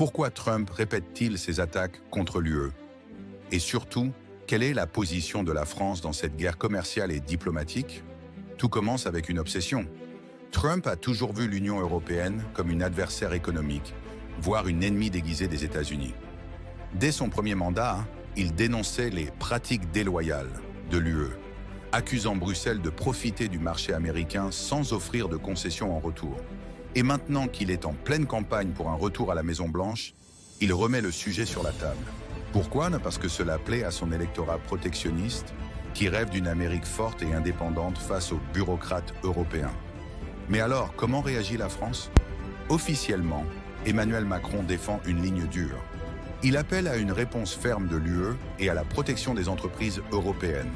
Pourquoi Trump répète-t-il ses attaques contre l'UE? Et surtout, quelle est la position de la France dans cette guerre commerciale et diplomatique? Tout commence avec une obsession. Trump a toujours vu l'Union européenne comme une adversaire économique, voire une ennemie déguisée des États-Unis. Dès son premier mandat, il dénonçait les pratiques déloyales de l'UE, accusant Bruxelles de profiter du marché américain sans offrir de concessions en retour. Et maintenant qu'il est en pleine campagne pour un retour à la Maison-Blanche, il remet le sujet sur la table. Pourquoi? Parce que cela plaît à son électorat protectionniste qui rêve d'une Amérique forte et indépendante face aux bureaucrates européens. Mais alors, comment réagit la France? Officiellement, Emmanuel Macron défend une ligne dure. Il appelle à une réponse ferme de l'UE et à la protection des entreprises européennes.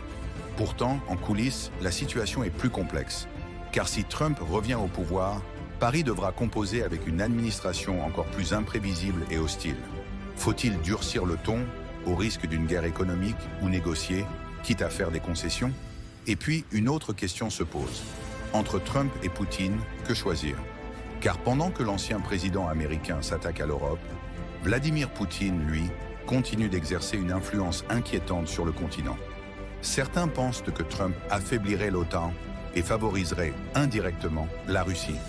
Pourtant, en coulisses, la situation est plus complexe. Car si Trump revient au pouvoir, Paris devra composer avec une administration encore plus imprévisible et hostile. Faut-il durcir le ton au risque d'une guerre économique ou négocier, quitte à faire des concessions? Et puis, une autre question se pose. Entre Trump et Poutine, que choisir? Car pendant que l'ancien président américain s'attaque à l'Europe, Vladimir Poutine, lui, continue d'exercer une influence inquiétante sur le continent. Certains pensent que Trump affaiblirait l'OTAN et favoriserait indirectement la Russie.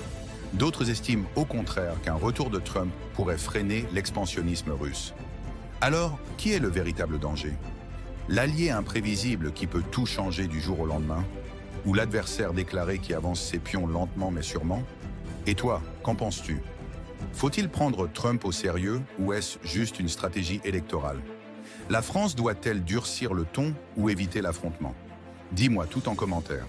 D'autres estiment au contraire qu'un retour de Trump pourrait freiner l'expansionnisme russe. Alors, qui est le véritable danger? L'allié imprévisible qui peut tout changer du jour au lendemain? Ou l'adversaire déclaré qui avance ses pions lentement mais sûrement? Et toi, qu'en penses-tu? Faut-il prendre Trump au sérieux ou est-ce juste une stratégie électorale? La France doit-elle durcir le ton ou éviter l'affrontement? Dis-moi tout en commentaire.